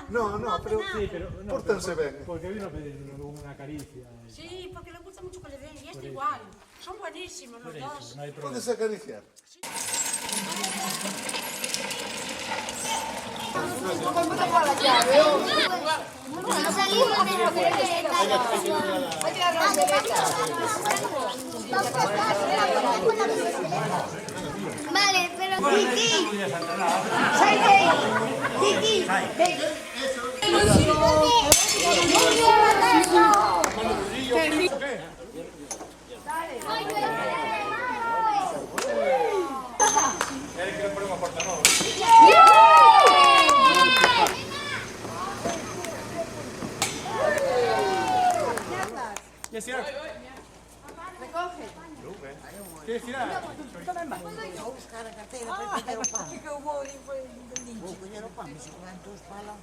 No, no, pero Sí, pero no, pórtense ben. porque vino a pedir una caricia. Sí, porque le gusta mucho que le den. Y este igual. Son buenísimos los dos. No hay problema. Podes acariciar. Vale, pero Titi, sai de aí, Titi, ¿Quieres tirar? ¿Quieres tirar? Vou buscar a carteira para coller o pão. O que eu vou ali foi do lixo, coller o pão, mas se comer os palas.